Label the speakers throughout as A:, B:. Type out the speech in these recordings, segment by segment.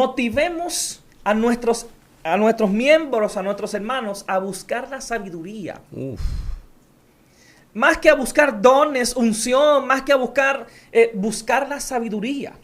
A: Motivemos a nuestros miembros, a nuestros hermanos, a buscar la sabiduría. Más que a buscar dones, unción, más que a buscar la sabiduría.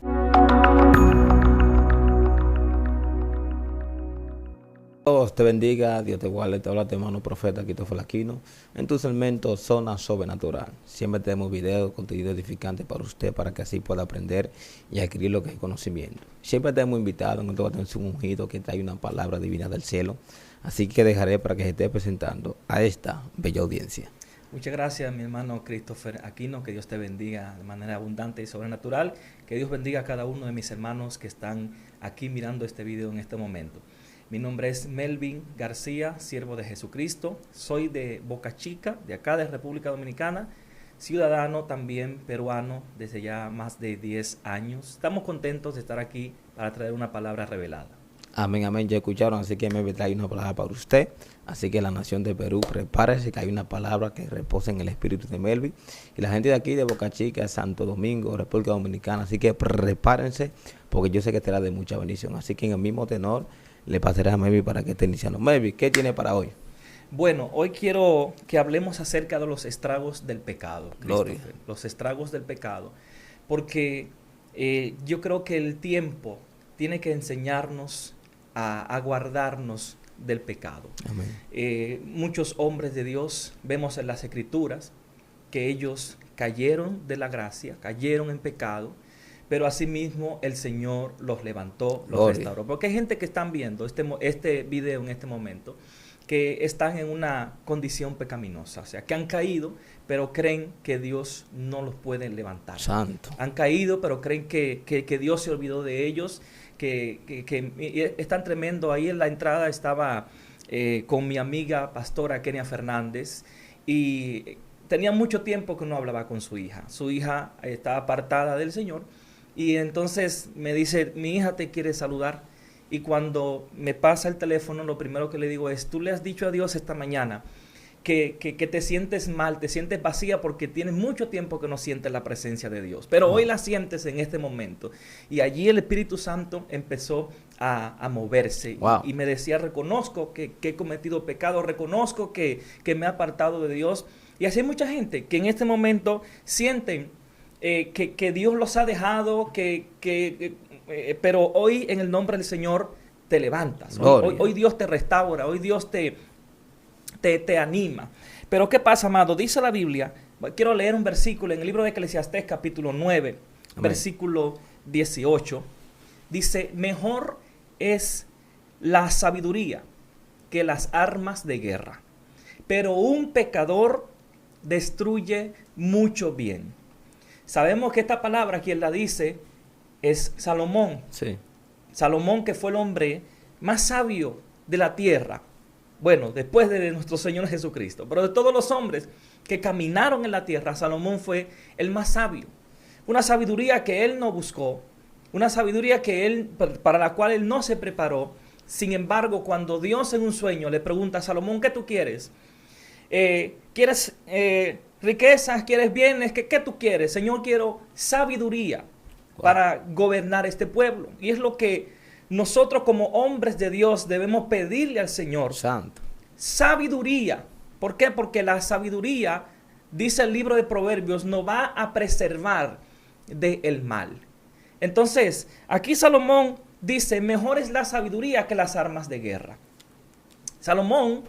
B: Dios te bendiga, Dios te guarde, te habla tu hermano profeta Christopher Aquino en tu segmento Zona Sobrenatural. Siempre tenemos videos, contenido edificante para usted, para que así pueda aprender y adquirir lo que es conocimiento. Siempre tenemos invitados en otro atención ungido que trae una palabra divina del cielo. Así que dejaré para que se esté presentando a esta bella audiencia.
A: Muchas gracias, mi hermano Christopher Aquino. Que Dios te bendiga de manera abundante y sobrenatural. Que Dios bendiga a cada uno de mis hermanos que están aquí mirando este video en este momento. Mi nombre es Melvin García, siervo de Jesucristo. Soy de Boca Chica, de acá de República Dominicana. Ciudadano también peruano desde ya más de 10 años. Estamos contentos de estar aquí para traer una palabra revelada.
B: Amén, amén, ya escucharon, así que me trae una palabra para usted. Así que la nación de Perú, prepárese que hay una palabra que reposa en el espíritu de Melvin. Y la gente de aquí, de Boca Chica, Santo Domingo, República Dominicana, así que prepárense, porque yo sé que será de mucha bendición. Así que en el mismo tenor, le pasaré a Melvin para que esté iniciando. Melvin, ¿qué tiene para hoy?
A: Bueno, hoy quiero que hablemos acerca de los estragos del pecado,
B: Gloria.
A: los estragos del pecado, porque yo creo que el tiempo tiene que enseñarnos a guardarnos del pecado.
B: Amén.
A: Muchos hombres de Dios vemos en las Escrituras que ellos cayeron de la gracia, cayeron en pecado, pero asimismo el Señor los levantó, los restauró. Porque hay gente que están viendo este video en este momento, que están en una condición pecaminosa, o sea, que han caído, pero creen que Dios no los puede levantar.
B: Santo.
A: Han caído, pero creen que Dios se olvidó de ellos, que es tan tremendo. Ahí en la entrada estaba con mi amiga pastora Kenia Fernández, y tenía mucho tiempo que no hablaba con su hija. Su hija estaba apartada del Señor, y entonces me dice, mi hija te quiere saludar. Y cuando me pasa el teléfono, lo primero que le digo es, tú le has dicho a Dios esta mañana que te sientes mal, te sientes vacía porque tienes mucho tiempo que no sientes la presencia de Dios. Pero hoy la sientes en este momento. Y allí el Espíritu Santo empezó a moverse. Y me decía, reconozco que he cometido pecado, reconozco que me he apartado de Dios. Y así hay mucha gente que en este momento sienten que Dios los ha dejado, pero hoy en el nombre del Señor te levantas. Hoy Dios te restaura, hoy Dios te anima. Pero ¿qué pasa, amado? Dice la Biblia, quiero leer un versículo en el libro de Eclesiastés capítulo 9, amén, versículo 18. Dice, mejor es la sabiduría que las armas de guerra, pero un pecador destruye mucho bien. Sabemos que esta palabra, quien la dice, es Salomón.
B: Sí.
A: Salomón, que fue el hombre más sabio de la tierra. Bueno, después de nuestro Señor Jesucristo. Pero de todos los hombres que caminaron en la tierra, Salomón fue el más sabio. Una sabiduría que él no buscó. Una sabiduría para la cual él no se preparó. Sin embargo, cuando Dios en un sueño le pregunta a Salomón, ¿qué tú quieres? ¿Quieres riquezas? ¿Quieres bienes? ¿Qué tú quieres? Señor, quiero sabiduría para gobernar este pueblo. Y es lo que nosotros como hombres de Dios debemos pedirle al Señor.
B: Santo.
A: Sabiduría. ¿Por qué? Porque la sabiduría, dice el libro de Proverbios, nos va a preservar del mal. Entonces, aquí Salomón dice, mejor es la sabiduría que las armas de guerra. Salomón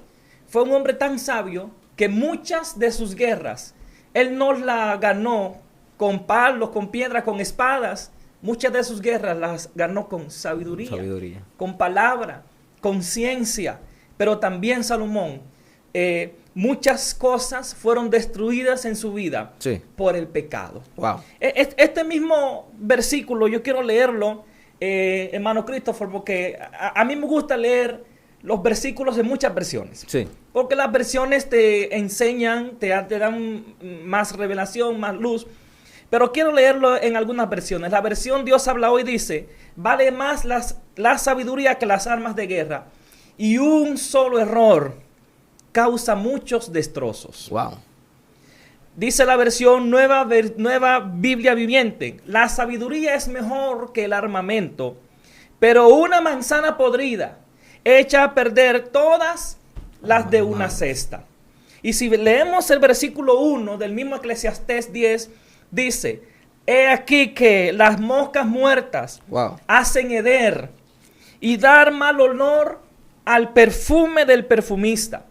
A: fue un hombre tan sabio que muchas de sus guerras, él no las ganó con palos, con piedras, con espadas. Muchas de sus guerras las ganó con sabiduría, con palabra, con ciencia. Pero también Salomón, muchas cosas fueron destruidas en su vida por el pecado. Este mismo versículo yo quiero leerlo, hermano Christopher, porque a mí me gusta leer los versículos en muchas versiones. Porque las versiones te enseñan, te dan más revelación, más luz. Pero quiero leerlo en algunas versiones. La versión Dios habla hoy dice, vale más la sabiduría que las armas de guerra, y un solo error causa muchos destrozos. Dice la versión nueva Biblia viviente, la sabiduría es mejor que el armamento, pero una manzana podrida echa a perder todas las de una cesta. Y si leemos el versículo 1 del mismo Eclesiastés 10, dice, he aquí que las moscas muertas hacen heder y dar mal olor al perfume del perfumista.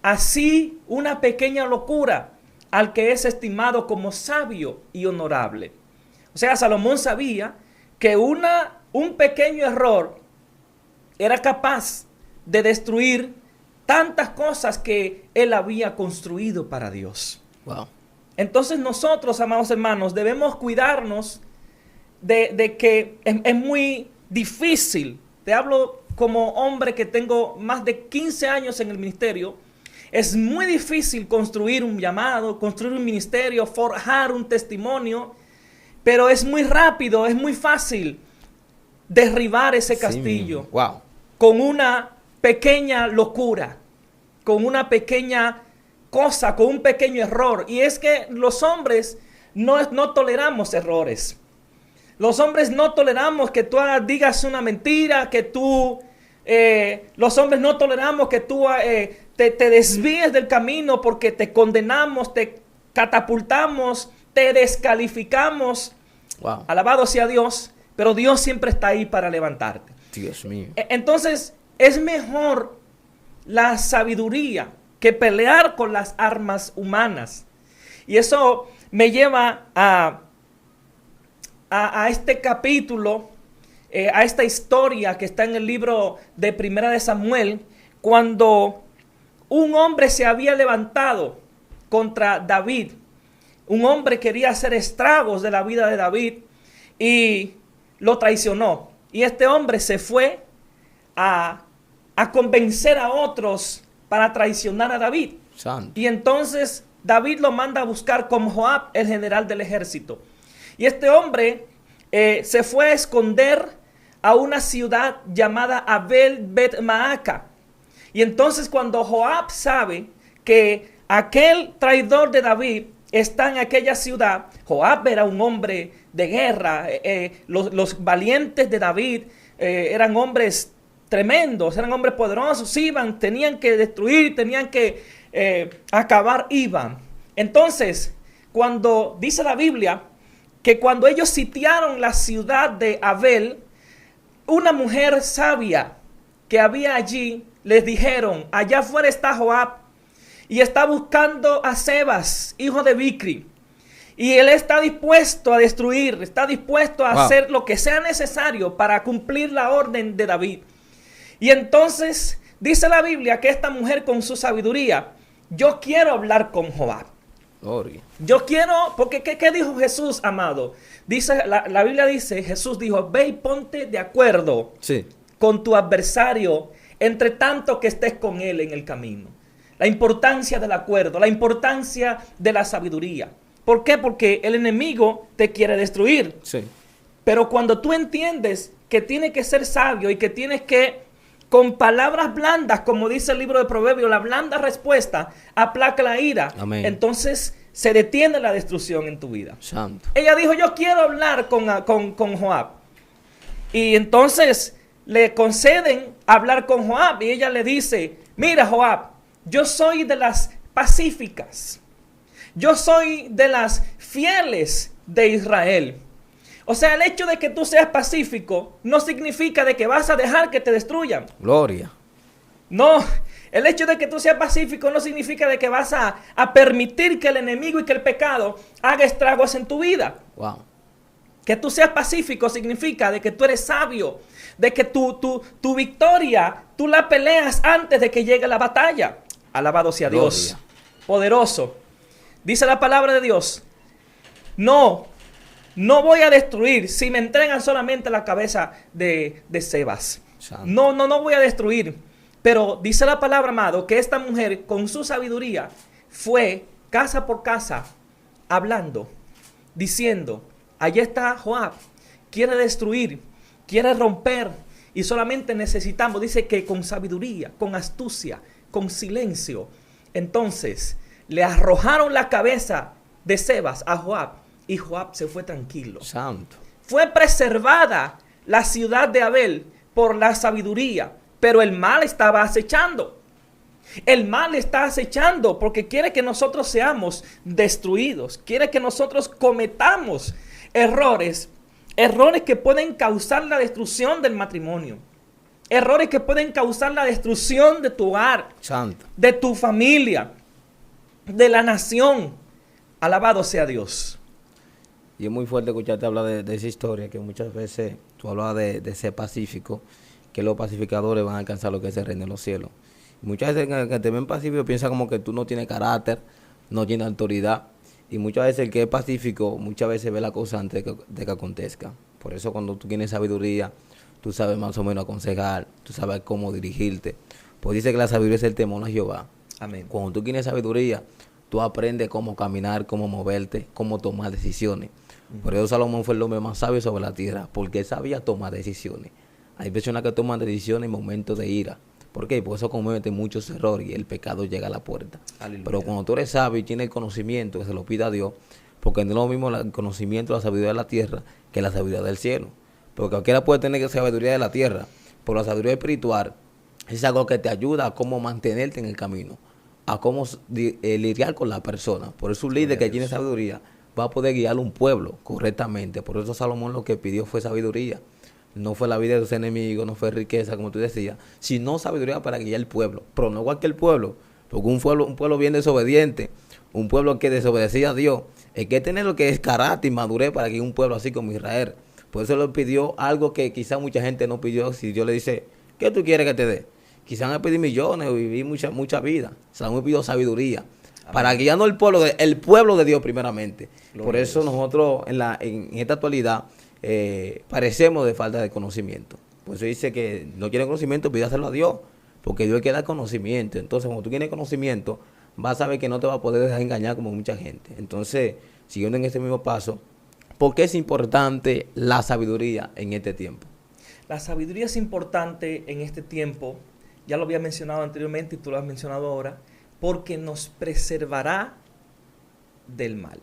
A: Así una pequeña locura al que es estimado como sabio y honorable. O sea, Salomón sabía que un pequeño error era capaz de destruir tantas cosas que él había construido para Dios.
B: Wow.
A: Entonces nosotros, amados hermanos, debemos cuidarnos de que es muy difícil. Te hablo como hombre que tengo más de 15 años en el ministerio. Es muy difícil construir un llamado, construir un ministerio, forjar un testimonio, pero es muy rápido, es muy fácil derribar ese castillo con una pequeña locura, con una pequeña cosa, con un pequeño error. Y es que los hombres no toleramos errores. Los hombres no toleramos que tú digas una mentira, que tú... los hombres no toleramos que tú te desvíes del camino porque te condenamos, te catapultamos, te descalificamos.
B: Wow.
A: Alabado sea Dios, pero Dios siempre está ahí para levantarte.
B: Dios mío.
A: Entonces, es mejor la sabiduría que pelear con las armas humanas. Y eso me lleva a este capítulo, a esta historia que está en el libro de Primera de Samuel, cuando un hombre se había levantado contra David. Un hombre quería hacer estragos de la vida de David y lo traicionó. Y este hombre se fue a convencer a otros para traicionar a David.
B: Santo.
A: Y entonces David lo manda a buscar con Joab, el general del ejército. Y este hombre se fue a esconder a una ciudad llamada Abel Bet Maaca. Y entonces cuando Joab sabe que aquel traidor de David está en aquella ciudad, Joab era un hombre de guerra. Los valientes de David eran hombres tremendos, eran hombres poderosos, tenían que destruir, tenían que acabar, iban. Entonces, cuando dice la Biblia que cuando ellos sitiaron la ciudad de Abel, una mujer sabia que había allí les dijeron, allá afuera está Joab y está buscando a Sebas, hijo de Bicri. Y él está dispuesto a destruir, está dispuesto a hacer lo que sea necesario para cumplir la orden de David. Y entonces dice la Biblia que esta mujer con su sabiduría, yo quiero hablar con Joab.
B: Gloria.
A: Yo quiero, porque ¿qué dijo Jesús, amado? Dice, la Biblia dice, Jesús dijo, ve y ponte de acuerdo con tu adversario, entre tanto que estés con él en el camino. La importancia del acuerdo, la importancia de la sabiduría. ¿Por qué? Porque el enemigo te quiere destruir.
B: Sí.
A: Pero cuando tú entiendes que tienes que ser sabio y que tienes que, con palabras blandas, como dice el libro de Proverbios, la blanda respuesta aplaca la ira.
B: Amén.
A: Entonces se detiene la destrucción en tu vida.
B: Santo.
A: Ella dijo, yo quiero hablar con Joab. Y entonces le conceden hablar con Joab. Y ella le dice, mira Joab, yo soy de las pacíficas. Yo soy de las fieles de Israel. O sea, el hecho de que tú seas pacífico no significa de que vas a dejar que te destruyan.
B: Gloria.
A: No, el hecho de que tú seas pacífico no significa de que vas a permitir que el enemigo y que el pecado haga estragos en tu vida.
B: Wow.
A: Que tú seas pacífico significa de que tú eres sabio, de que tu victoria, tú la peleas antes de que llegue la batalla. Alabado sea Dios.
B: Gloria.
A: Poderoso. Dice la palabra de Dios, no voy a destruir si me entregan solamente la cabeza de Sebas.
B: Santo.
A: No voy a destruir. Pero dice la palabra, amado, que esta mujer con su sabiduría fue casa por casa hablando, diciendo, allá está Joab, quiere destruir, quiere romper y solamente necesitamos, dice que con sabiduría, con astucia, con silencio. Entonces le arrojaron la cabeza de Sebas a Joab y Joab se fue tranquilo.
B: Santo.
A: Fue preservada la ciudad de Abel por la sabiduría, pero el mal estaba acechando. El mal está acechando porque quiere que nosotros seamos destruidos, quiere que nosotros cometamos errores que pueden causar la destrucción del matrimonio, errores que pueden causar la destrucción de tu hogar,
B: Santo.
A: de tu familia, de la nación. Alabado sea Dios.
B: Y es muy fuerte escucharte hablar de esa historia, que muchas veces tú hablabas de ser pacífico, que los pacificadores van a alcanzar lo que es el reino de los cielos. Y muchas veces que te ven pacífico piensan como que tú no tienes carácter, no tienes autoridad. Y muchas veces el que es pacífico, muchas veces ve la cosa antes de que acontezca. Por eso cuando tú tienes sabiduría, tú sabes más o menos aconsejar, tú sabes cómo dirigirte. Pues dice que la sabiduría es el temor a Jehová.
A: Amén.
B: Cuando tú tienes sabiduría, tú aprendes cómo caminar, cómo moverte, cómo tomar decisiones. Por eso Salomón fue el hombre más sabio sobre la tierra, porque él sabía tomar decisiones. Hay personas que toman decisiones en momentos de ira. ¿Por qué? Por eso cometen muchos errores y el pecado llega a la puerta.
A: Aleluya.
B: Pero cuando tú eres sabio y tienes el conocimiento, que se lo pida a Dios, porque no es lo mismo el conocimiento de la sabiduría de la tierra que la sabiduría del cielo. Porque cualquiera puede tener sabiduría de la tierra, pero la sabiduría espiritual es algo que te ayuda a cómo mantenerte en el camino, a cómo lidiar con la persona. Por eso un líder que tiene sabiduría va a poder guiar a un pueblo correctamente. Por eso Salomón lo que pidió fue sabiduría. No fue la vida de sus enemigos, no fue riqueza, como tú decías, sino sabiduría para guiar el pueblo. Pero no cualquier pueblo, porque un pueblo bien desobediente, un pueblo que desobedecía a Dios, hay que tener lo que es carácter y madurez para guiar un pueblo así como Israel. Por eso le pidió algo que quizá mucha gente no pidió. Si Dios le dice, ¿qué tú quieres que te dé? Quizá me pedí millones o vivir mucha vida. Salomón pidió sabiduría. Amén. Para guiarnos el pueblo de Dios primeramente. Gloria. Por eso nosotros en esta actualidad parecemos de falta de conocimiento. Por eso dice que no quiere conocimiento, pídaselo a Dios, porque Dios quiere dar conocimiento. Entonces, cuando tú tienes conocimiento, vas a saber que no te va a poder dejar engañar como mucha gente. Entonces, siguiendo en este mismo paso, ¿por qué es importante la sabiduría en este tiempo?
A: La sabiduría es importante en este tiempo, ya lo había mencionado anteriormente y tú lo has mencionado ahora, porque nos preservará del mal.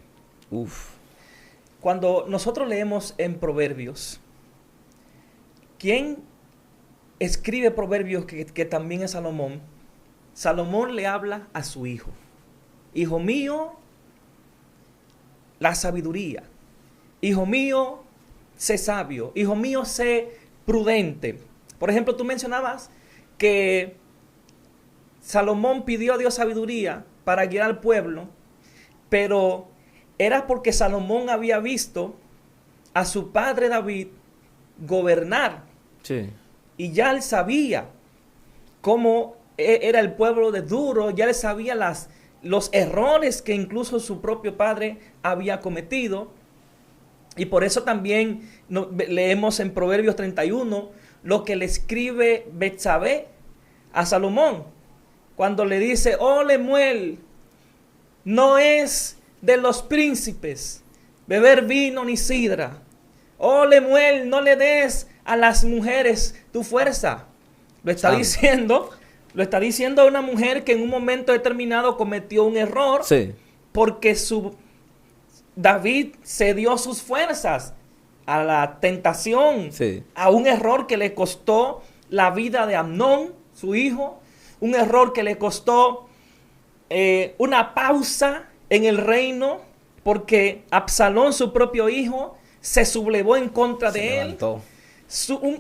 A: Cuando nosotros leemos en Proverbios, ¿quién escribe Proverbios que también es Salomón? Salomón le habla a su hijo. Hijo mío, la sabiduría. Hijo mío, sé sabio. Hijo mío, sé prudente. Por ejemplo, tú mencionabas que Salomón pidió a Dios sabiduría para guiar al pueblo, pero era porque Salomón había visto a su padre David gobernar.
B: Sí.
A: Y ya él sabía cómo era el pueblo de duro, ya él sabía los errores que incluso su propio padre había cometido. Y por eso también leemos en Proverbios 31 lo que le escribe Betsabé a Salomón, cuando le dice, oh Lemuel, no es de los príncipes beber vino ni sidra. Oh Lemuel, no le des a las mujeres tu fuerza. Lo está diciendo a una mujer que en un momento determinado cometió un error, sí, porque David cedió sus fuerzas a la tentación, sí, a un error que le costó la vida de Amnón, su hijo, un error que le costó una pausa en el reino, porque Absalón, su propio hijo, se sublevó en contra de él.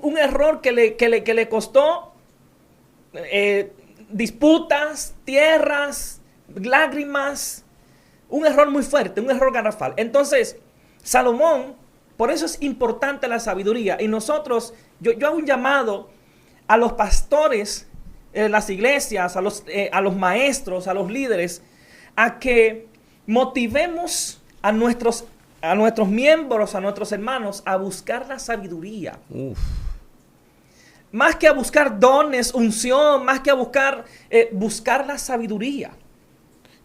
A: Un error que le costó disputas, tierras, lágrimas. Un error muy fuerte, un error garrafal. Entonces, Salomón, por eso es importante la sabiduría. Y nosotros, yo hago un llamado a los pastores, las iglesias, a los maestros, a los líderes, a que motivemos a nuestros miembros, a nuestros hermanos, a buscar la sabiduría. Más que a buscar dones, unción, más que a buscar la sabiduría.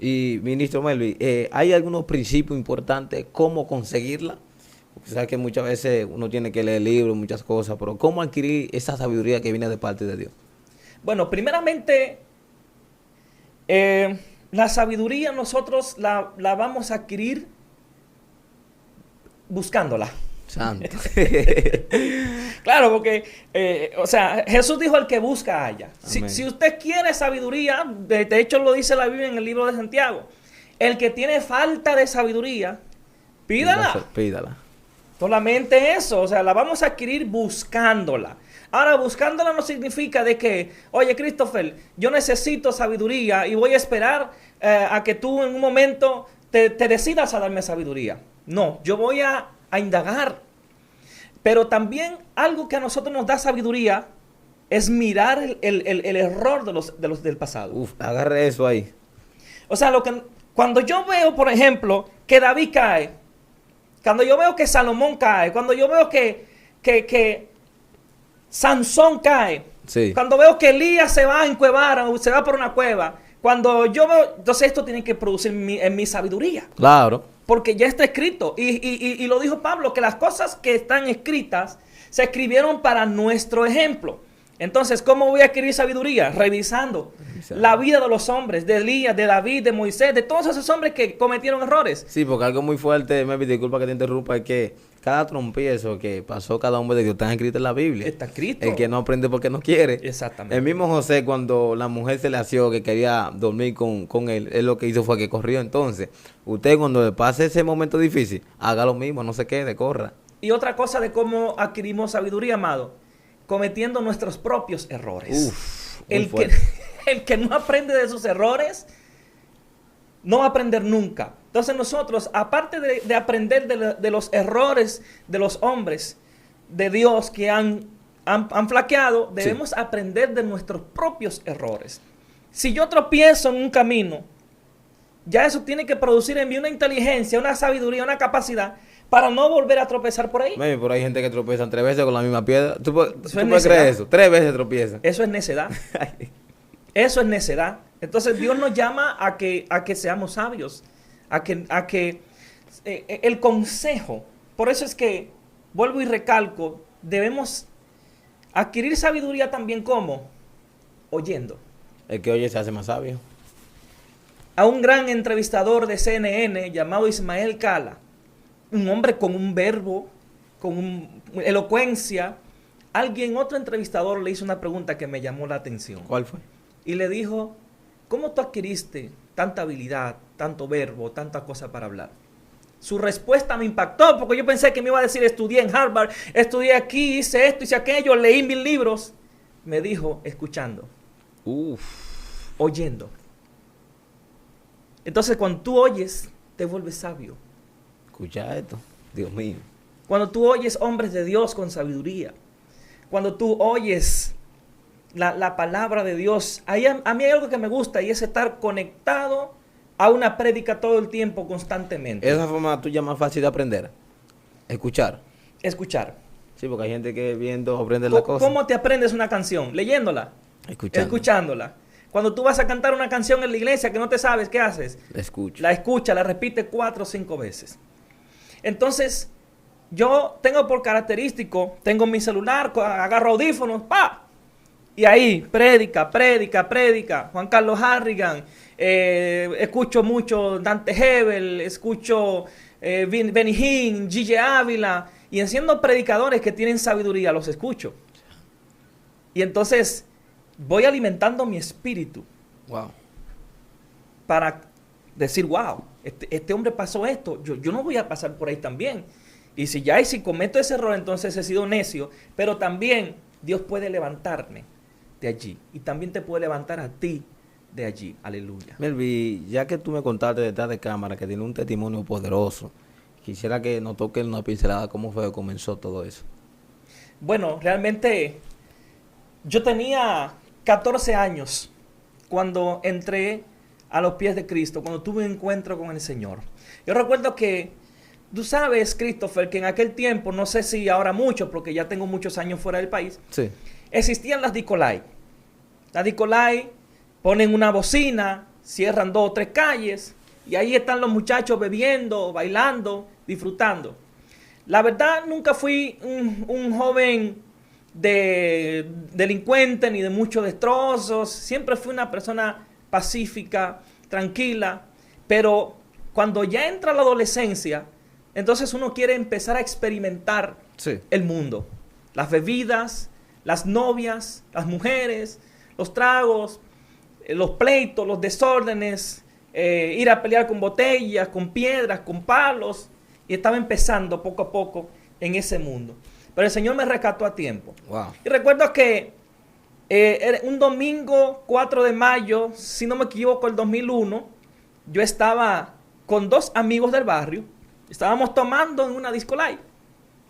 B: Y ministro Melvin, ¿hay algunos principios importantes cómo conseguirla? O sea que muchas veces uno tiene que leer libros, muchas cosas, pero ¿cómo adquirir esa sabiduría que viene de parte de Dios?
A: Bueno, primeramente, la sabiduría nosotros la vamos a adquirir buscándola.
B: Santo.
A: Claro, porque, o sea, Jesús dijo: el que busca halla. Si usted quiere sabiduría, de hecho lo dice la Biblia en el libro de Santiago, el que tiene falta de sabiduría, pídala.
B: Pídala.
A: Solamente eso, o sea, la vamos a adquirir buscándola. Ahora, buscándola no significa de que, oye, Christopher, yo necesito sabiduría y voy a esperar a que tú en un momento te decidas a darme sabiduría. No, yo voy a indagar. Pero también algo que a nosotros nos da sabiduría es mirar el error del pasado.
B: Uf, agarre eso ahí.
A: O sea, cuando yo veo, por ejemplo, que David cae, cuando yo veo que Salomón cae, cuando yo veo que Sansón cae,
B: sí,
A: cuando veo que Elías se va a encuevar o se va por una cueva, cuando yo veo, entonces esto tiene que producir en mi sabiduría.
B: Claro.
A: Porque ya está escrito. Y lo dijo Pablo, que las cosas que están escritas se escribieron para nuestro ejemplo. Entonces, ¿cómo voy a adquirir sabiduría? Revisando la vida de los hombres, de Elías, de David, de Moisés, de todos esos hombres que cometieron errores.
B: Sí, porque algo muy fuerte, Melvin, disculpa que te interrumpa, es que cada trompiezo que pasó cada hombre de Dios está escrito en la Biblia.
A: Está escrito.
B: El que no aprende porque no quiere.
A: Exactamente.
B: El mismo José, cuando la mujer se le asió que quería dormir con él lo que hizo fue que corrió. Entonces, usted cuando le pase ese momento difícil, haga lo mismo, no se quede, corra.
A: Y otra cosa de cómo adquirimos sabiduría, amado, cometiendo nuestros propios errores.
B: Uf,
A: el que no aprende de sus errores no va a aprender nunca. Entonces nosotros, aparte de aprender de los errores de los hombres de Dios que han flaqueado, debemos aprender de nuestros propios errores. Si yo tropiezo en un camino, ya eso tiene que producir en mí una inteligencia, una sabiduría, una capacidad para no volver a tropezar por ahí.
B: Pero hay gente que tropiezan 3 veces con la misma piedra. ¿Tú puedes creer eso? 3 veces tropiezan.
A: Eso es necedad. Eso es necedad. Entonces Dios nos llama a que seamos sabios. El consejo. Por eso es que, vuelvo y recalco, debemos adquirir sabiduría también como oyendo.
B: El que oye se hace más sabio.
A: A un gran entrevistador de CNN llamado Ismael Cala, un hombre con un verbo, con elocuencia, otro entrevistador le hizo una pregunta que me llamó la atención.
B: ¿Cuál fue?
A: Y le dijo: ¿cómo tú adquiriste tanta habilidad, tanto verbo, tanta cosa para hablar? Su respuesta me impactó porque yo pensé que me iba a decir: estudié en Harvard, estudié aquí, hice esto, hice aquello, leí 1000 libros. Me dijo: escuchando. Oyendo. Entonces cuando tú oyes, te vuelves sabio.
B: Escucha esto, Dios mío.
A: Cuando tú oyes hombres de Dios con sabiduría, cuando tú oyes la palabra de Dios, a mí hay algo que me gusta y es estar conectado a una prédica todo el tiempo, constantemente.
B: Esa forma tuya más fácil de aprender. Escuchar.
A: Escuchar.
B: Sí, porque hay gente que viendo aprende la cosa.
A: ¿Cómo te aprendes una canción? Leyéndola. Escuchándola. Cuando tú vas a cantar una canción en la iglesia que no te sabes, ¿qué haces? La escuchas, la repites 4 o 5 veces. Entonces, yo tengo por característico, tengo mi celular, agarro audífonos, ¡pa! Y ahí, prédica. Juan Carlos Harrigan, escucho mucho Dante Hebel, escucho Benny Hinn, Gigi Ávila, y siendo predicadores que tienen sabiduría, los escucho. Y entonces voy alimentando mi espíritu.
B: Wow.
A: Para decir: wow, este hombre pasó esto, yo no voy a pasar por ahí también. Y si cometo ese error, entonces he sido necio. Pero también Dios puede levantarme de allí. Y también te puede levantar a ti de allí. Aleluya.
B: Melvin, ya que tú me contaste detrás de cámara que tiene un testimonio poderoso, quisiera que nos toque una pincelada cómo fue que comenzó todo eso.
A: Bueno, realmente yo tenía 14 años cuando entré a los pies de Cristo, cuando tuve un encuentro con el Señor. Yo recuerdo que, tú sabes, Christopher, que en aquel tiempo, no sé si ahora mucho, porque ya tengo muchos años fuera del país,
B: sí,
A: existían las Nicolai. Las Nicolai ponen una bocina, cierran 2 o 3 calles, y ahí están los muchachos bebiendo, bailando, disfrutando. La verdad, nunca fui un joven delincuente ni de muchos destrozos. Siempre fui una persona pacífica, tranquila. Pero cuando ya entra la adolescencia, entonces uno quiere empezar a experimentar el mundo. Las bebidas, las novias, las mujeres, los tragos, los pleitos, los desórdenes, ir a pelear con botellas, con piedras, con palos. Y estaba empezando poco a poco en ese mundo. Pero el Señor me rescató a tiempo.
B: Wow.
A: Y recuerdo que era un domingo 4 de mayo, si no me equivoco, el 2001, yo estaba con 2 amigos del barrio. Estábamos tomando en una disco live,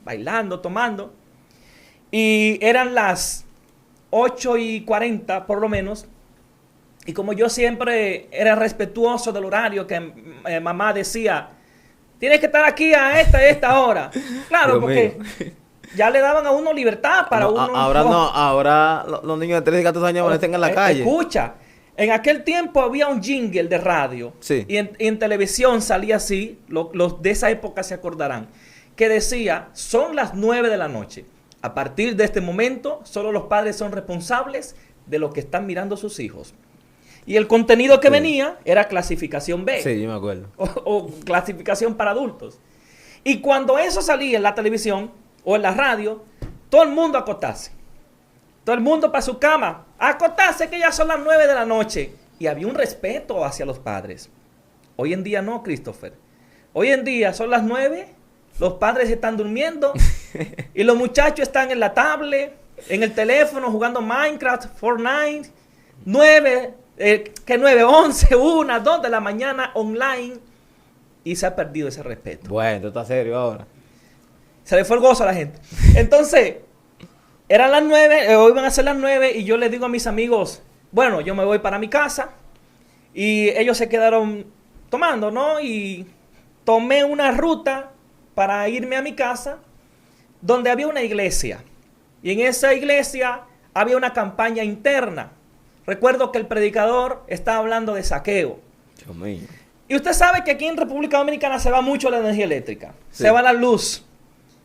A: bailando, tomando. Y eran las 8:40 por lo menos. Y como yo siempre era respetuoso del horario que mamá decía, tienes que estar aquí a esta hora. Claro,
B: Dios
A: porque
B: mío.
A: ya le daban a uno libertad para
B: No,
A: uno.
B: ahora los niños de 13 y 14 años están en la calle.
A: Escucha, en aquel tiempo había un jingle de radio.
B: Sí.
A: Y en televisión salía así, los de esa época se acordarán, que decía, son las 9 de la noche. A partir de este momento, solo los padres son responsables de lo que están mirando sus hijos. Y el contenido que venía era clasificación B.
B: Sí, yo me acuerdo.
A: O clasificación para adultos. Y cuando eso salía en la televisión o en la radio, todo el mundo a acostarse. Todo el mundo para su cama. A acostarse, que ya son las 9 de la noche. Y había un respeto hacia los padres. Hoy en día no, Christopher. Hoy en día son las 9, los padres están durmiendo y los muchachos están en la tablet, en el teléfono, jugando Minecraft, Fortnite. 9, 11, 1, 2 de la mañana online. Y se ha perdido ese respeto.
B: Bueno, esto está serio ahora.
A: Se le fue el gozo a la gente. Entonces, eran las 9, hoy van a ser las 9 y yo les digo a mis amigos, bueno, yo me voy para mi casa. Y ellos se quedaron tomando, ¿no? Y tomé una ruta para irme a mi casa donde había una iglesia. Y en esa iglesia había una campaña interna. Recuerdo que el predicador estaba hablando de saqueo.
B: Dios mío.
A: Y usted sabe que aquí en República Dominicana se va mucho la energía eléctrica.
B: Sí.
A: Se va la luz.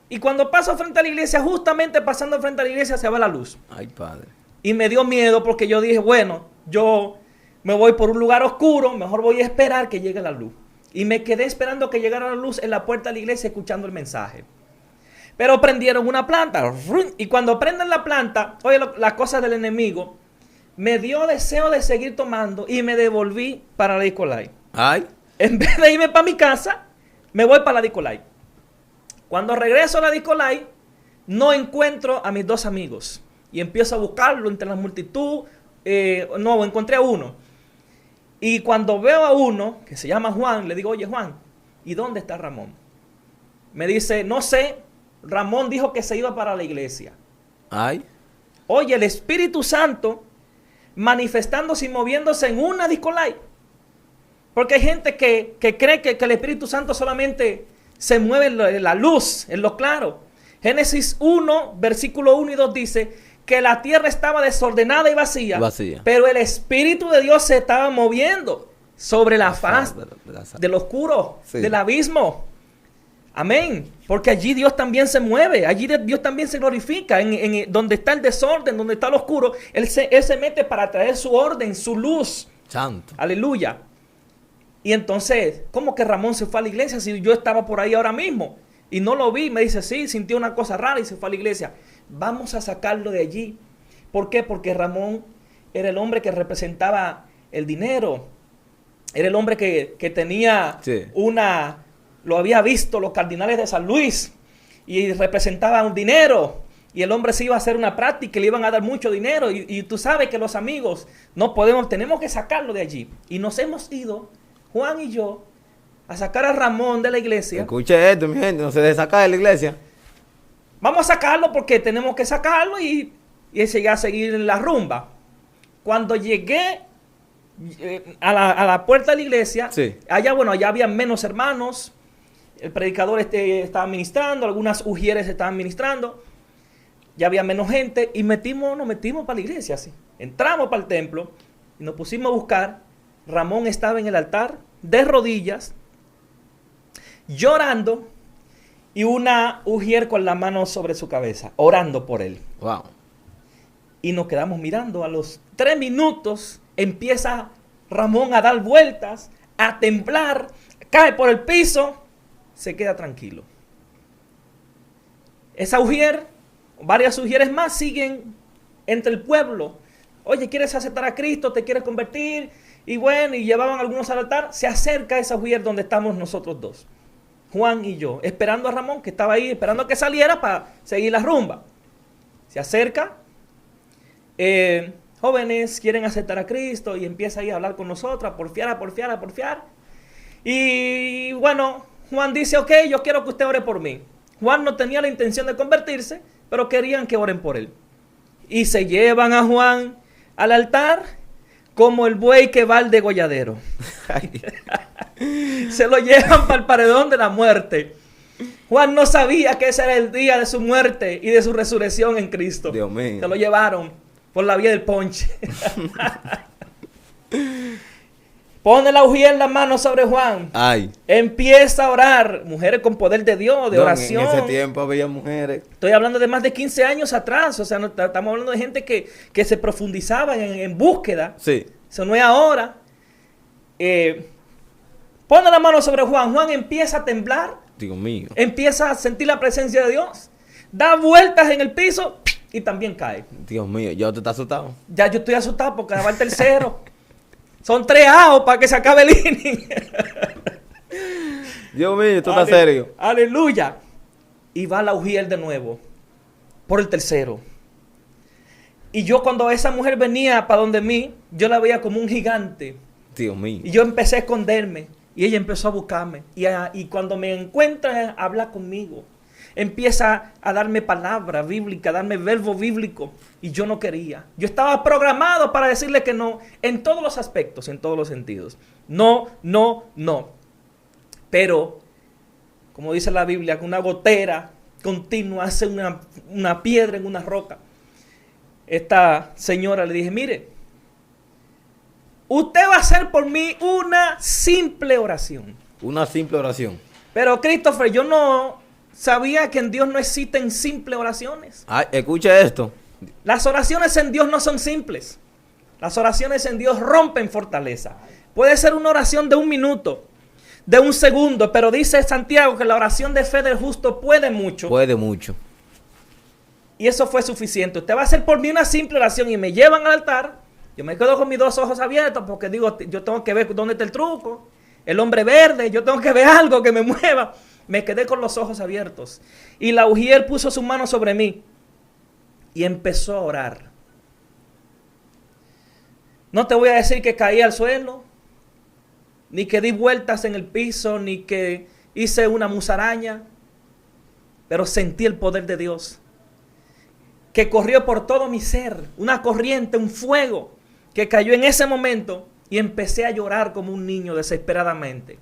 A: Y cuando paso frente a la iglesia, justamente pasando frente a la iglesia, se va la luz.
B: Ay, padre.
A: Y me dio miedo porque yo dije, bueno, yo me voy por un lugar oscuro, mejor voy a esperar que llegue la luz. Y me quedé esperando que llegara la luz en la puerta de la iglesia escuchando el mensaje. Pero prendieron una planta. Y cuando prenden la planta, oye, las cosas del enemigo, me dio deseo de seguir tomando y me devolví para la disco live.
B: Ay.
A: En vez de irme para mi casa, me voy para la disco live. Cuando regreso a la disco live, no encuentro a mis 2 amigos. Y empiezo a buscarlo entre la multitud. No, encontré a uno. Y cuando veo a uno, que se llama Juan, le digo, oye Juan, ¿y dónde está Ramón? Me dice, no sé, Ramón dijo que se iba para la iglesia.
B: Ay.
A: Oye, el Espíritu Santo manifestándose y moviéndose en una disco live. Porque hay gente que cree que el Espíritu Santo solamente se mueve en la luz, en lo claro. Génesis 1, versículo 1 y 2 dice que la tierra estaba desordenada y vacía. Pero el Espíritu de Dios se estaba moviendo sobre la faz del oscuro, sí, del abismo. Amén. Porque allí Dios también se mueve, allí Dios también se glorifica. En donde está el desorden, donde está el oscuro, Él se mete para traer su orden, su luz.
B: Santo.
A: Aleluya. Y entonces, ¿cómo que Ramón se fue a la iglesia si yo estaba por ahí ahora mismo? Y no lo vi, me dice, sí, sintió una cosa rara y se fue a la iglesia. Vamos a sacarlo de allí. ¿Por qué? Porque Ramón era el hombre que representaba el dinero. Era el hombre que tenía lo había visto los cardinales de San Luis y representaba un dinero. Y el hombre se iba a hacer una práctica y le iban a dar mucho dinero. Y tú sabes que los amigos no podemos, tenemos que sacarlo de allí. Y nos hemos ido, Juan y yo, a sacar a Ramón de la iglesia.
B: Escuche esto, mi gente, no se deje sacar de la iglesia.
A: Vamos a sacarlo porque tenemos que sacarlo y a seguir en la rumba. Cuando llegué a la puerta de la iglesia, sí, allá había menos hermanos. El predicador estaba ministrando, algunas ujieres estaban ministrando. Ya había menos gente y nos metimos para la iglesia. Así. Entramos para el templo y nos pusimos a buscar. Ramón estaba en el altar, de rodillas, llorando, y una ujier con la mano sobre su cabeza, orando por él.
B: Wow.
A: Y nos quedamos mirando. A los 3 minutos empieza Ramón a dar vueltas, a temblar, cae por el piso se queda tranquilo. Esa ujier, varias ujieres más siguen entre el pueblo. Oye, ¿quieres aceptar a Cristo? ¿Te quieres convertir? Y bueno, y llevaban algunos al altar. Se acerca esa ujier donde estamos nosotros dos, Juan y yo, esperando a Ramón, que estaba ahí, esperando a que saliera para seguir la rumba. Se acerca. Jóvenes quieren aceptar a Cristo, y empieza ahí a hablar con nosotros, a porfiar. Y bueno, Juan dice, ok, yo quiero que usted ore por mí. Juan no tenía la intención de convertirse, pero querían que oren por él. Y se llevan a Juan al altar como el buey que va al degolladero. Se lo llevan para el paredón de la muerte. Juan no sabía que ese era el día de su muerte y de su resurrección en Cristo.
B: Dios mío.
A: Se lo llevaron por la vía del ponche. Pone la ujier en la mano sobre Juan.
B: Ay.
A: Empieza a orar. Mujeres con poder de Dios, de oración.
B: En ese tiempo había mujeres.
A: Estoy hablando de más de 15 años atrás. O sea, no, estamos hablando de gente que se profundizaba en búsqueda.
B: Sí.
A: Eso no es ahora. Pone la mano sobre Juan. Juan empieza a temblar.
B: Dios mío.
A: Empieza a sentir la presencia de Dios. Da vueltas en el piso y también cae.
B: Dios mío, ¿ya te estás asustado?
A: Ya yo estoy asustado porque va el tercero. Son 3 aos para que se acabe el inning.
B: Dios mío, ¿tú estás serio?
A: Aleluya. Y va la ujier de nuevo por el tercero. Y yo, cuando esa mujer venía para donde mí, yo la veía como un gigante.
B: Dios mío.
A: Y yo empecé a esconderme. Y ella empezó a buscarme. Y cuando me encuentra, habla conmigo. Empieza a darme palabra bíblica, a darme verbo bíblico. Y yo no quería. Yo estaba programado para decirle que no. En todos los aspectos, en todos los sentidos. No, no, no. Pero, como dice la Biblia, que una gotera continua hace una piedra en una roca. Esta señora le dije, mire, usted va a hacer por mí una simple oración.
B: Una simple oración.
A: Pero, Christopher, yo no sabía que en Dios no existen simples oraciones.
B: Ay, escucha esto.
A: Las oraciones en Dios no son simples. Las oraciones en Dios rompen fortaleza. Puede ser una oración de 1 minuto, de 1 segundo, pero dice Santiago que la oración de fe del justo puede mucho.
B: Puede mucho.
A: Y eso fue suficiente. Usted va a hacer por mí una simple oración y me llevan al altar. Yo me quedo con mis 2 ojos abiertos porque digo, yo tengo que ver dónde está el truco. El hombre verde, yo tengo que ver algo que me mueva. Me quedé con los ojos abiertos. Y la ujier puso su mano sobre mí y empezó a orar. No te voy a decir que caí al suelo, ni que di vueltas en el piso, ni que hice una musaraña, pero sentí el poder de Dios, que corrió por todo mi ser, una corriente, un fuego, que cayó en ese momento, y empecé a llorar como un niño desesperadamente.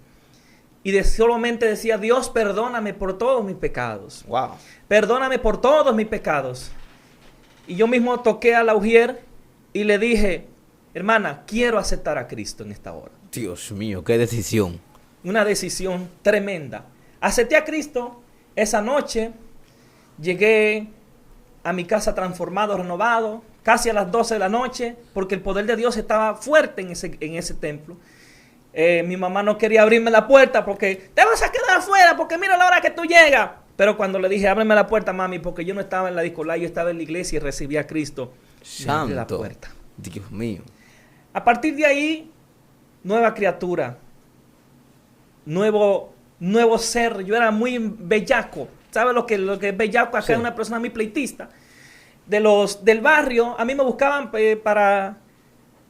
A: Y solamente decía, Dios, perdóname por todos mis pecados.
B: Wow.
A: Perdóname por todos mis pecados. Y yo mismo toqué a la ujier y le dije, hermana, quiero aceptar a Cristo en esta hora.
B: Dios mío, qué decisión.
A: Una decisión tremenda. Acepté a Cristo esa noche. Llegué a mi casa transformado, renovado, casi a las 12 de la noche, porque el poder de Dios estaba fuerte en ese templo. Mi mamá no quería abrirme la puerta porque te vas a quedar afuera, porque mira la hora que tú llegas. Pero cuando le dije, ábreme la puerta, mami, porque yo no estaba en la discolá, yo estaba en la iglesia y recibí a Cristo.
B: Santo.
A: La puerta.
B: Dios mío.
A: A partir de ahí, nueva criatura, nuevo ser. Yo era muy bellaco. ¿Sabes lo que es bellaco? Acá
B: Sí.
A: es una persona muy pleitista. Del barrio, a mí me buscaban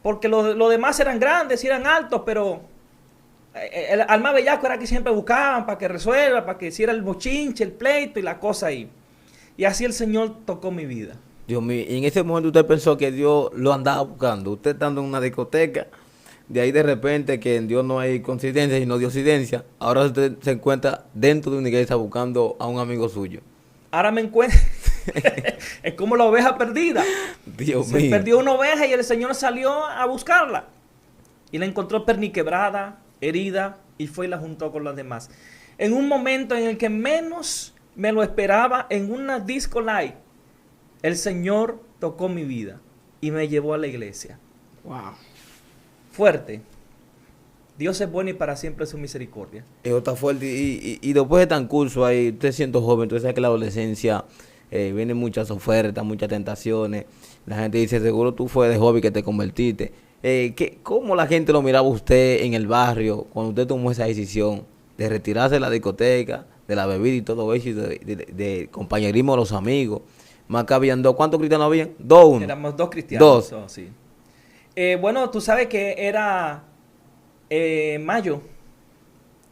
A: porque los demás eran grandes y eran altos, pero al más bellaco era que siempre buscaban para que resuelva, para que hiciera el bochinche, el pleito y la cosa ahí. Y así el Señor tocó mi vida.
B: Dios mío, y en ese momento usted pensó que Dios lo andaba buscando. Usted estando en una discoteca, de ahí de repente que en Dios no hay coincidencia sino diosidencia. Ahora usted se encuentra dentro de una iglesia buscando a un amigo suyo.
A: Ahora me encuentro. Es como la oveja perdida.
B: Dios
A: Se
B: mío.
A: perdió una oveja y el Señor salió a buscarla. Y la encontró perniquebrada, herida, y fue y la juntó con las demás. En un momento en el que menos me lo esperaba, en una disco live, el Señor tocó mi vida y me llevó a la iglesia.
B: Wow.
A: Fuerte. Dios es bueno y para siempre es su misericordia.
B: Eso está fuerte. Y después de tan curso ahí, usted siendo joven, usted sabe que la adolescencia vienen muchas ofertas, muchas tentaciones. La gente dice, seguro tú fue de joven que te convertiste. ¿Cómo la gente lo miraba a usted en el barrio cuando usted tomó esa decisión de retirarse de la discoteca, de la bebida y todo eso, y de compañerismo de los amigos? Más que habían dos. ¿Cuántos cristianos habían? Dos, uno.
A: Éramos dos cristianos.
B: Dos.
A: Oh, sí. Bueno, tú sabes que era mayo.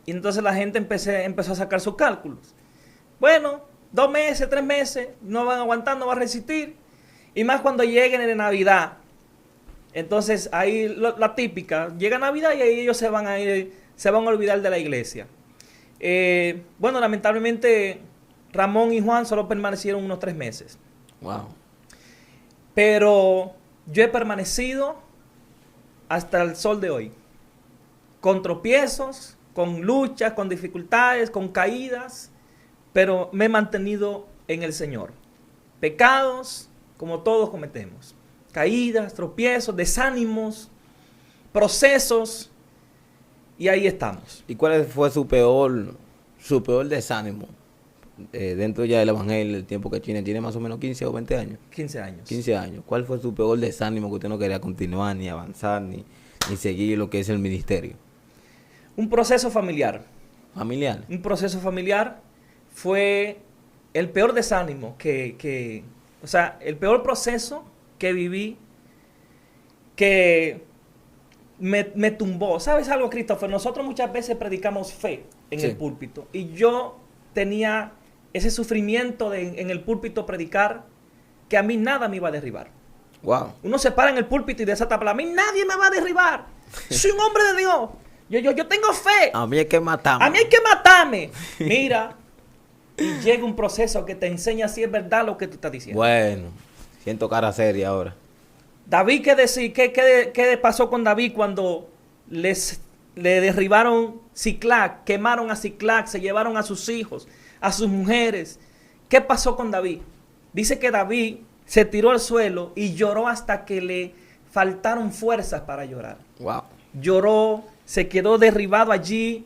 A: Y entonces la gente empezó a sacar sus cálculos. Bueno, 2 meses, 3 meses, no van a aguantar, no van a resistir. Y más cuando lleguen en Navidad. Entonces ahí la típica, llega Navidad y ahí ellos se van a olvidar de la iglesia. Bueno, lamentablemente Ramón y Juan solo permanecieron unos 3 meses.
B: Wow.
A: Pero yo he permanecido hasta el sol de hoy. Con tropiezos, con luchas, con dificultades, con caídas. Pero me he mantenido en el Señor. Pecados, como todos cometemos. Caídas, tropiezos, desánimos, procesos. Y ahí estamos.
B: ¿Y cuál fue su peor desánimo? Dentro ya del evangelio, el tiempo que tiene más o menos 15 o 20 años.
A: 15 años.
B: 15 años. ¿Cuál fue su peor desánimo que usted no quería continuar, ni avanzar, ni seguir lo que es el ministerio?
A: Un proceso familiar.
B: ¿Familiar?
A: Un proceso familiar fue el peor desánimo o sea, el peor proceso que viví, que me tumbó. ¿Sabes algo, Christopher? Nosotros muchas veces predicamos fe en el púlpito. Y yo tenía ese sufrimiento en el púlpito predicar, que a mí nada me iba a derribar.
B: Wow.
A: Uno se para en el púlpito y desata palabra. A mí nadie me va a derribar. Soy un hombre de Dios. Yo tengo fe.
B: A mí hay que matarme.
A: A mí hay que matarme. Mira, y llega un proceso que te enseña si es verdad lo que tú estás diciendo.
B: Bueno, siento cara seria ahora.
A: David, ¿qué pasó con David cuando le derribaron Siclac, quemaron a Siclac, se llevaron a sus hijos, a sus mujeres? ¿Qué pasó con David? Dice que David se tiró al suelo y lloró hasta que le faltaron fuerzas para llorar.
B: Wow.
A: Lloró, se quedó derribado allí.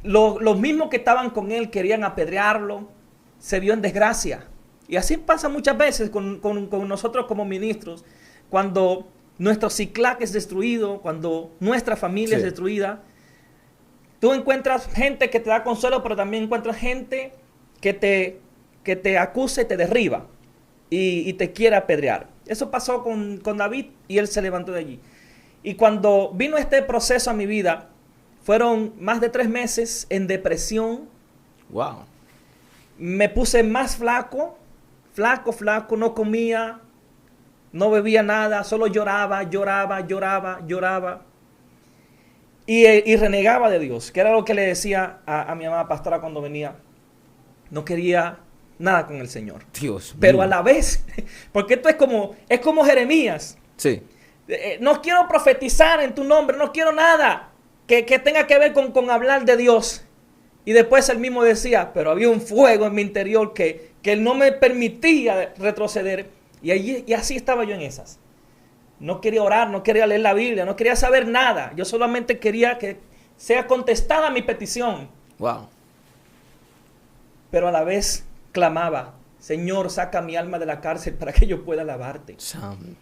A: Los mismos que estaban con él querían apedrearlo. Se vio en desgracia. Y así pasa muchas veces con nosotros como ministros. Cuando nuestro Siclac es destruido, cuando nuestra familia es destruida, tú encuentras gente que te da consuelo, pero también encuentras gente que te acusa y te derriba y te quiere apedrear. Eso pasó con David y él se levantó de allí. Y cuando vino este proceso a mi vida, fueron más de 3 meses en depresión.
B: Wow.
A: Me puse más flaco, no comía, no bebía nada, solo lloraba. Y renegaba de Dios, que era lo que le decía a mi amada pastora cuando venía. No quería nada con el Señor.
B: Dios
A: Pero
B: mío.
A: a la vez, porque esto es como Jeremías.
B: Sí.
A: No quiero profetizar en tu nombre, no quiero nada que tenga que ver con hablar de Dios. Y después él mismo decía, pero había un fuego en mi interior que no me permitía retroceder. Y así estaba yo en esas. No quería orar, no quería leer la Biblia, no quería saber nada. Yo solamente quería que sea contestada mi petición.
B: Wow.
A: Pero a la vez clamaba, Señor, saca mi alma de la cárcel para que yo pueda alabarte.
B: Santo.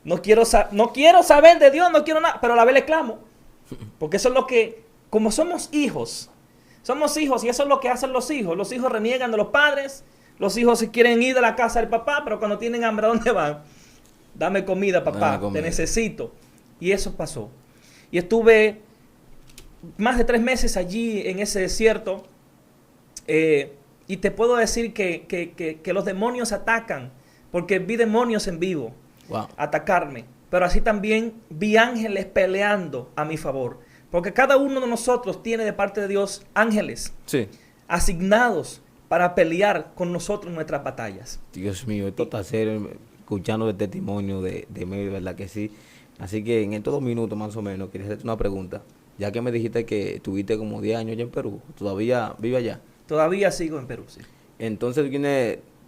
A: No quiero saber de Dios, no quiero nada, pero a la vez le clamo. Porque eso es lo que, como somos hijos y eso es lo que hacen los hijos. Los hijos reniegan de los padres, los hijos se quieren ir de la casa del papá, pero cuando tienen hambre, ¿a dónde van? Dame comida, papá, te necesito. Y eso pasó. Y estuve más de 3 meses allí en ese desierto. Y te puedo decir que los demonios atacan, porque vi demonios en vivo atacarme. Pero así también vi ángeles peleando a mi favor. Porque cada uno de nosotros tiene de parte de Dios ángeles asignados para pelear con nosotros nuestras batallas.
B: Dios mío, esto está serio, escuchando el testimonio de mí, ¿verdad que sí? Así que en estos 2 minutos más o menos, quería hacerte una pregunta. Ya que me dijiste que tuviste como 10 años allá en Perú, ¿todavía vives allá?
A: Todavía sigo en Perú, sí.
B: Entonces,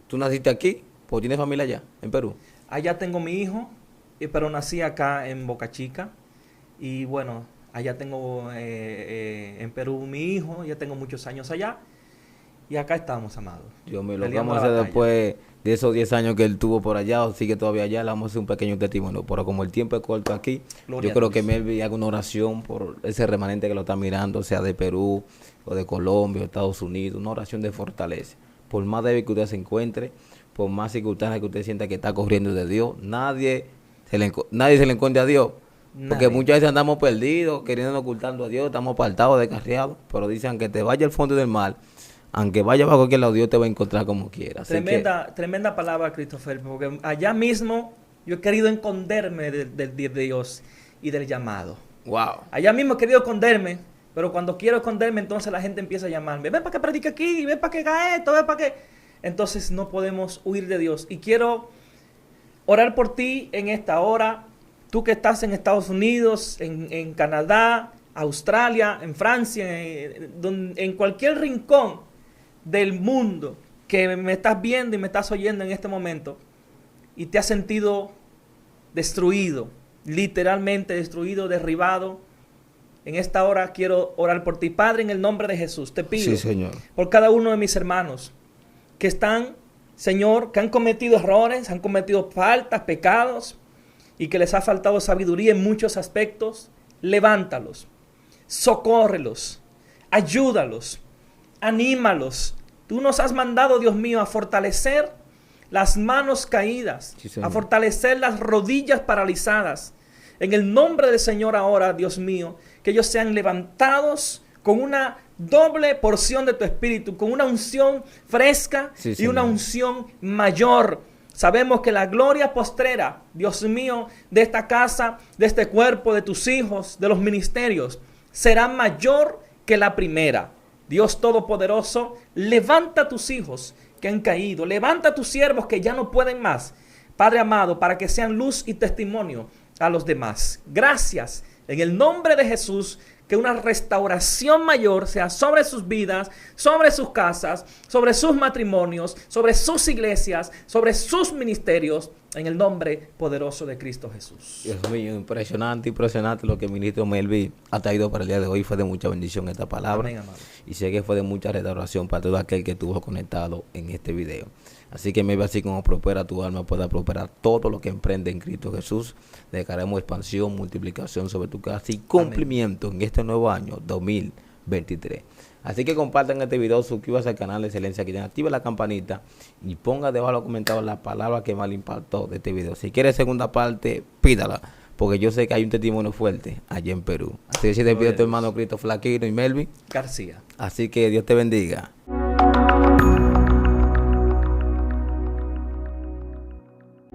B: ¿tú naciste aquí? ¿O tienes familia allá, en Perú?
A: Allá tengo mi hijo, pero nací acá en Boca Chica. Y bueno, allá tengo en Perú mi hijo, ya tengo muchos años allá. Y acá estamos, amado.
B: Dios mío, lo que
A: Peleando
B: vamos a
A: la
B: hacer
A: batalla.
B: después de esos 10 años que él tuvo por allá, o sigue todavía allá, le vamos a hacer un pequeño testimonio. Pero como el tiempo es corto aquí,
A: Gloria
B: yo
A: a
B: creo
A: Dios.
B: que Melvin haga una oración por ese remanente que lo está mirando, sea de Perú, o de Colombia, o Estados Unidos, una oración de fortaleza. Por más débil que usted se encuentre, por más circunstancias que usted sienta que está corriendo de Dios, nadie se le encuentra a Dios. Porque
A: Nadie.
B: muchas veces andamos perdidos, queriendo ocultando a Dios, estamos apartados, descarriados, pero dicen que te vaya al fondo del mar, aunque vaya a cualquier lado, Dios te va a encontrar como quiera. Así
A: Tremenda palabra, Christopher, porque allá mismo yo he querido esconderme de Dios y del llamado.
B: wow.
A: Allá mismo he querido esconderme, pero cuando quiero esconderme, entonces la gente empieza a llamarme. Ven para que predique aquí, ven para que haga esto, ven para que... Entonces no podemos huir de Dios. Y quiero orar por ti en esta hora. Tú que estás en Estados Unidos, en Canadá, Australia, en Francia, en cualquier rincón del mundo que me estás viendo y me estás oyendo en este momento y te has sentido destruido, literalmente destruido, derribado. En esta hora quiero orar por ti. Padre, en el nombre de Jesús, te pido
B: Sí, Señor.
A: por cada uno de mis hermanos que están, Señor, que han cometido errores, han cometido faltas, pecados y que les ha faltado sabiduría en muchos aspectos. Levántalos, socórrelos, ayúdalos, anímalos. Tú nos has mandado, Dios mío, a fortalecer las manos caídas,
B: Sí, Señor.
A: a fortalecer las rodillas paralizadas. En el nombre del Señor ahora, Dios mío, que ellos sean levantados con una doble porción de tu espíritu, con una unción fresca
B: Sí,
A: y una
B: Señor.
A: unción mayor. Sabemos que la gloria postrera, Dios mío, de esta casa, de este cuerpo, de tus hijos, de los ministerios, será mayor que la primera. Dios Todopoderoso, levanta a tus hijos que han caído, levanta a tus siervos que ya no pueden más, Padre amado, para que sean luz y testimonio a los demás. Gracias, en el nombre de Jesús, que una restauración mayor sea sobre sus vidas, sobre sus casas, sobre sus matrimonios, sobre sus iglesias, sobre sus ministerios, en el nombre poderoso de Cristo Jesús.
B: Dios mío, impresionante lo que el ministro Melvin ha traído para el día de hoy. Fue de mucha bendición esta palabra.
A: Amén, amado.
B: Y sé que fue de mucha restauración para todo aquel que estuvo conectado en este video. Así que Melvin, así como prospera tu alma, pueda prosperar todo lo que emprende en Cristo Jesús. Dejaremos expansión, multiplicación sobre tu casa y cumplimiento en este nuevo año 2023. Así que compartan este video, suscríbase al canal de Excelencia Cristiana, activa la campanita y ponga debajo de los comentarios la palabra que más le impactó de este video. Si quiere segunda parte, pídala, porque yo sé que hay un testimonio fuerte allá en Perú. Así que si te pido tu hermano Cristo Flaquino y Melvin.
A: García.
B: Así que Dios te bendiga.